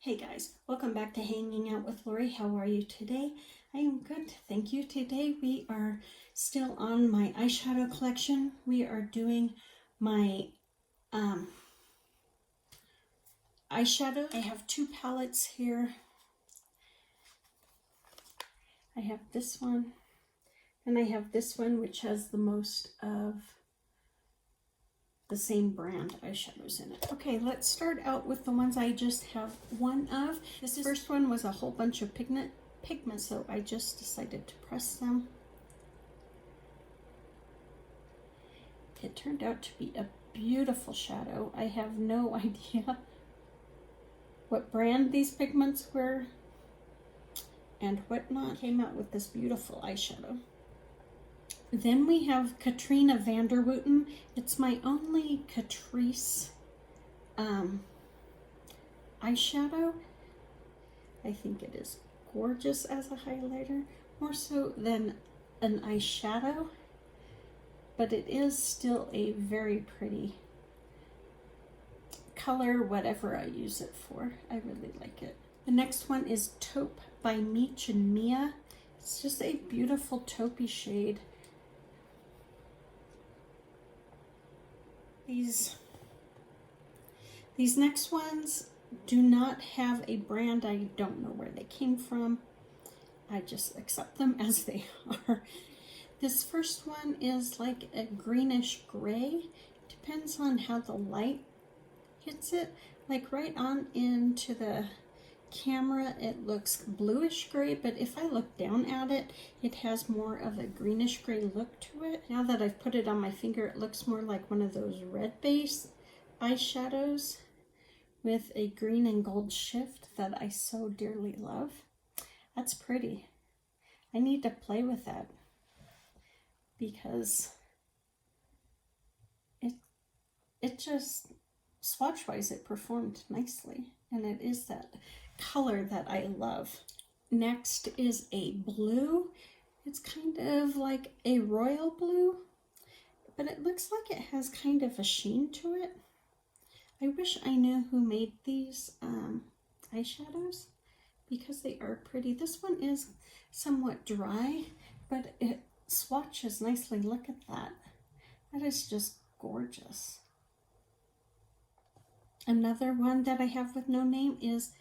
Hey guys, welcome back to Hanging Out with Lori. How are you today? I am good, thank you. Today we are still on my eyeshadow collection. We are doing my eyeshadow. I have two palettes here. I have this one, and I have this one, which has the most of the same brand eyeshadows in it. Okay, let's start out with the ones I just have one of. This first one was a whole bunch of pigment, so I just decided to press them. It turned out to be a beautiful shadow. I have no idea what brand these pigments were and whatnot. Came out with this beautiful eyeshadow. Then we have Katrina van der Wooten. It's my only Catrice eyeshadow. I think it is gorgeous as a highlighter, more so than an eyeshadow, but it is still a very pretty color, whatever I use it for. I really like it. The next one is Taupe by Meech and Mia. It's just a beautiful taupey shade. These next ones do not have a brand. I don't know where they came from. I just accept them as they are. This first one is like a greenish gray. Depends on how the light hits it. Like right on into the camera it looks bluish gray, but if I look down at it, it has more of a greenish gray look to it. Now that I've put it on my finger, it looks more like one of those red base eyeshadows with a green and gold shift that I so dearly love. That's pretty. I need to play with that because it just, swatch wise, it performed nicely, and it is that color that I love. Next is a blue. It's kind of like a royal blue, but it looks like it has kind of a sheen to it. I wish I knew who made these eyeshadows because they are pretty. This one is somewhat dry, but it swatches nicely. Look at that. That is just gorgeous. Another one that I have with no name is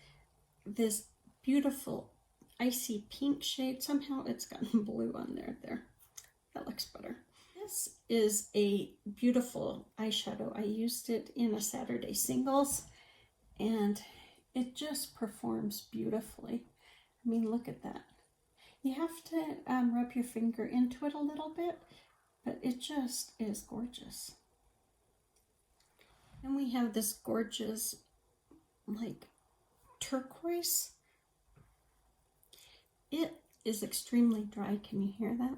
this beautiful icy pink shade. Somehow it's gotten blue on there. That looks better. This is a beautiful eyeshadow. I used it in a Saturday singles and it just performs beautifully. I mean, look at that. You have to rub your finger into it a little bit, but it just is gorgeous. And we have this gorgeous like turquoise. It is extremely dry. Can you hear that?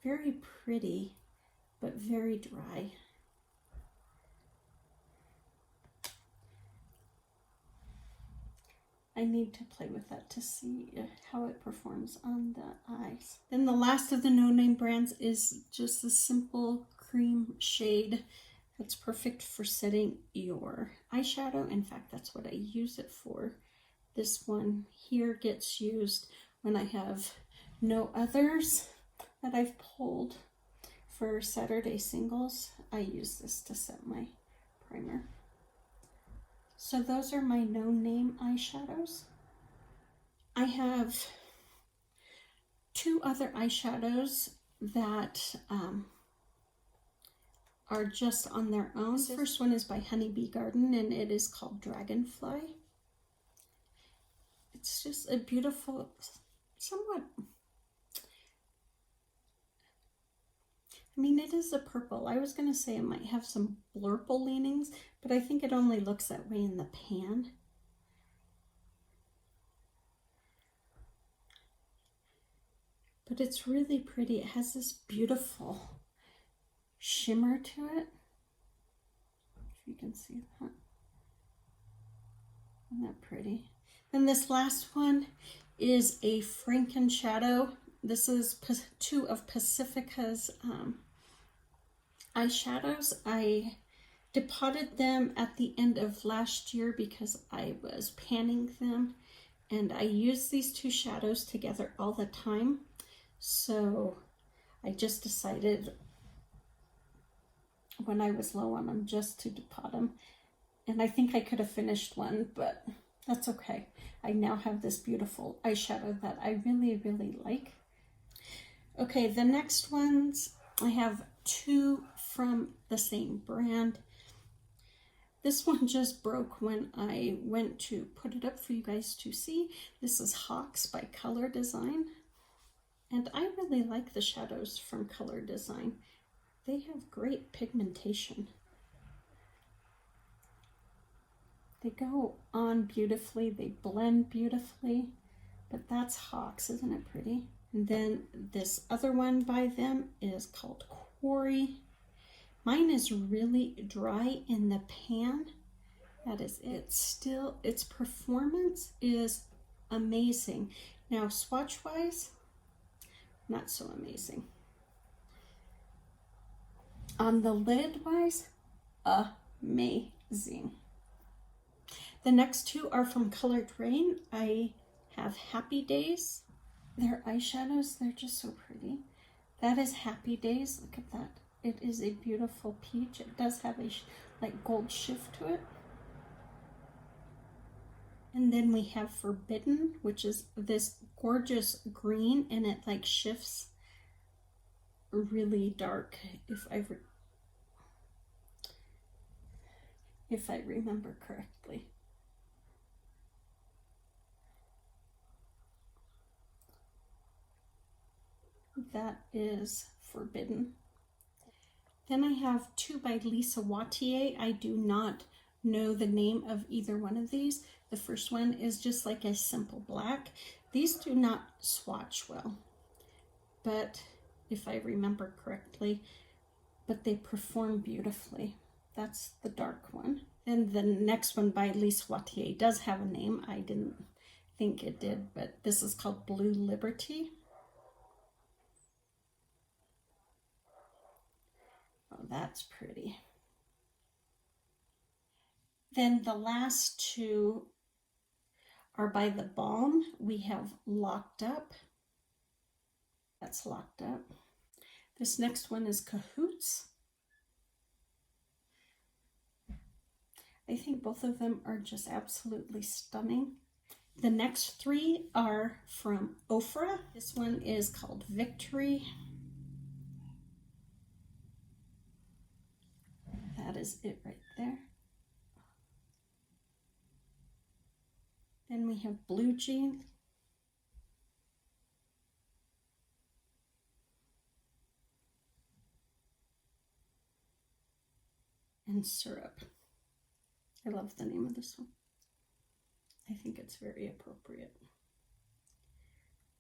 Very pretty, but very dry. I need to play with that to see how it performs on the eyes. Then the last of the no-name brands is just a simple cream shade that's perfect for setting your eyeshadow. In fact, that's what I use it for. This one here gets used when I have no others that I've pulled for Saturday singles. I use this to set my primer. So those are my no-name eyeshadows. I have two other eyeshadows that are just on their own. This first one is by Honeybee Garden and it is called Dragonfly. It's just a beautiful, somewhat, I mean, it is a purple. I was going to say it might have some blurple leanings, but I think it only looks that way in the pan. But it's really pretty. It has this beautiful shimmer to it. If you can see that. Isn't that pretty? Then this last one is a Franken shadow. This is two of Pacifica's eyeshadows. I depotted them at the end of last year because I was panning them, and I use these two shadows together all the time, so I just decided when I was low on them just to depot them. And I think I could have finished one, but that's okay. I now have this beautiful eyeshadow that I really, really like. Okay, the next ones, I have two from the same brand. This one just broke when I went to put it up for you guys to see. This is Hawks by Color Design. And I really like the shadows from Color Design. They have great pigmentation. They go on beautifully, they blend beautifully, but that's Hawks, isn't it pretty? And then this other one by them is called Quarry. Mine is really dry in the pan. That is it. Still, its performance is amazing. Now, swatch-wise, not so amazing. On the lid-wise, amazing. The next two are from Colored Rain. I have Happy Days. They're eyeshadows. They're just so pretty. That is Happy Days. Look at that. It is a beautiful peach. It does have a like gold shift to it. And then we have Forbidden, which is this gorgeous green, and it like shifts really dark if I remember correctly. That is Forbidden. Then I have two by Lisa Wattier. I do not know the name of either one of these. The first one is just like a simple black. These do not swatch well, but if I remember correctly, but they perform beautifully. That's the dark one. And the next one by Lisa Wattier does have a name. I didn't think it did, but this is called Blue Liberty. Oh, that's pretty. Then the last two are by The Balm. We have Locked Up. That's Locked Up. This next one is Cahoots. I think both of them are just absolutely stunning. The next three are from Ofra. This one is called Victory. That is it right there. Then we have Blue Jean. And Syrup. I love the name of this one. I think it's very appropriate.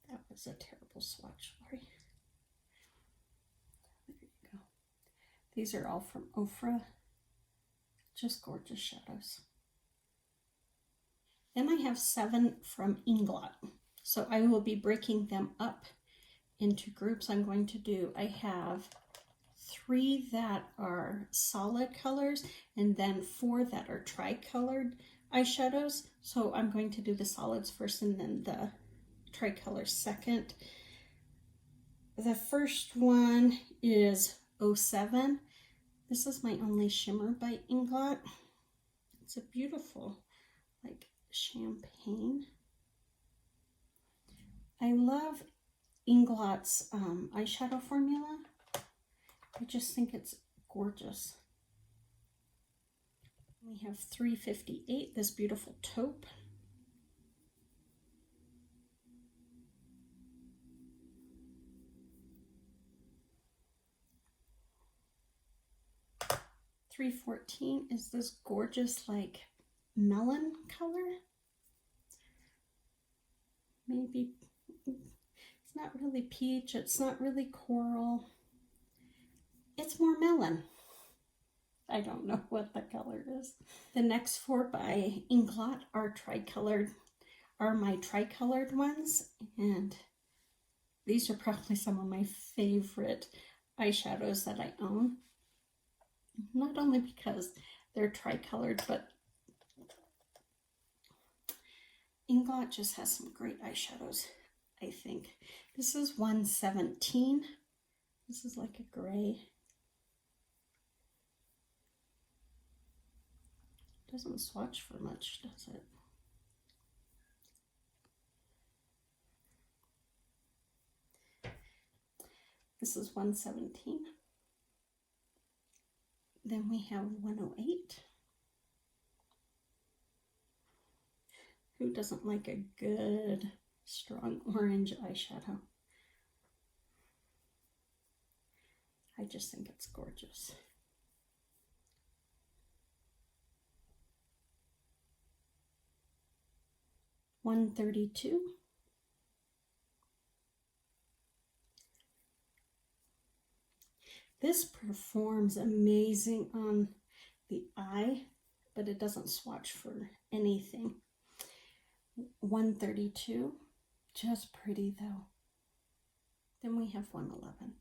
That was a terrible swatch, Lori. There you go. These are all from Ofra. Just gorgeous shadows. Then I have 7 from Inglot. So I will be breaking them up into groups. I have 3 that are solid colors and then 4 that are tri-colored eyeshadows. So I'm going to do the solids first and then the tri-color second. The first one is 07. This is my only shimmer by Inglot. It's a beautiful, like, champagne. I love Inglot's eyeshadow formula. I just think it's gorgeous. We have 358, this beautiful taupe. $314 is this gorgeous like melon color. Maybe it's not really peach, it's not really coral. It's more melon. I don't know what the color is. The next 4 by Inglot are my tri-colored ones, and these are probably some of my favorite eyeshadows that I own. not only because they're tricolored, but Inglot just has some great eyeshadows, I think. This is 117. This is like a gray. Doesn't swatch for much, does it? This is 117. Then we have 108. Who doesn't like a good, strong orange eyeshadow? I just think it's gorgeous. $132. This performs amazing on the eye, but it doesn't swatch for anything. $132, just pretty though. Then we have 111.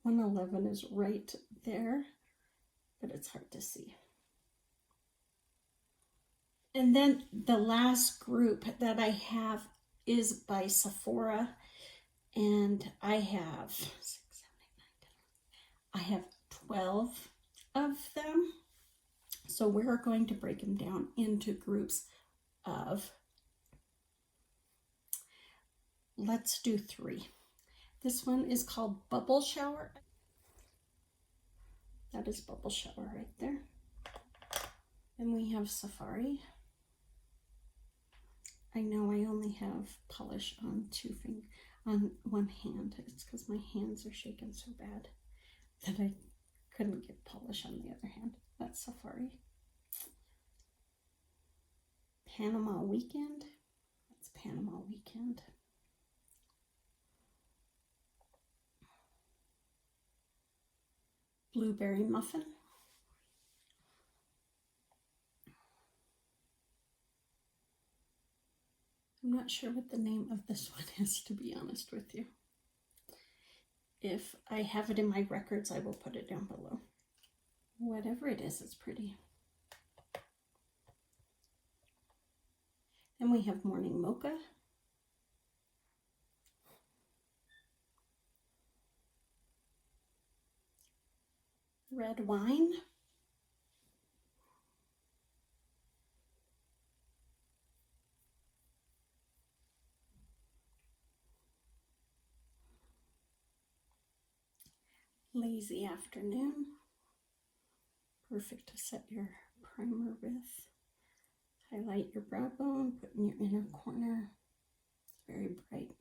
111 is right there, but it's hard to see. And then the last group that I have is by Sephora, and I have 12 of them. So we're going to break them down into groups of, let's do 3. This one is called Bubble Shower. That is Bubble Shower right there. Then we have Safari. I know I only have polish on on one hand. It's because my hands are shaking so bad that I couldn't get polish on the other hand. That's Safari. Panama Weekend. That's Panama Weekend. Blueberry Muffin. I'm not sure what the name of this one is, to be honest with you. If I have it in my records, I will put it down below. Whatever it is, it's pretty. Then we have Morning Mocha. Red Wine. Lazy Afternoon. Perfect to set your primer with. Highlight your brow bone, put in your inner corner. It's very bright.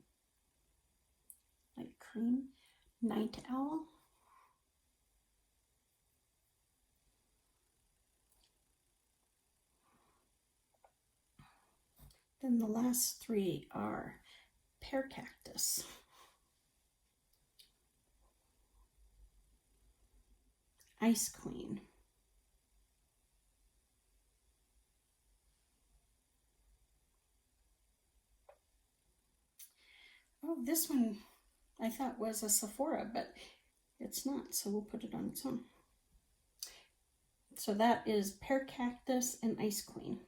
Light cream. Night Owl. Then the last 3 are Pear Cactus. Ice Queen. Oh, this one I thought was a Sephora, but it's not, so we'll put it on its own. So that is Pear Cactus and Ice Queen.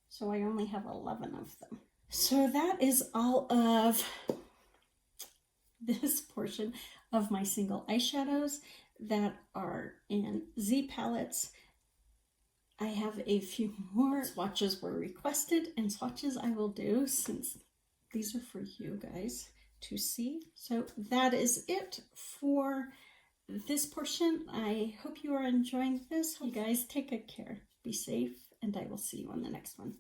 So I only have 11 of them. So that is all of this portion of my single eyeshadows that are in Z palettes. I have a few more swatches were requested, and swatches I will do since these are for you guys to see. So that is it for this portion. I hope you are enjoying this. You guys take good care, be safe, and I will see you on the next one.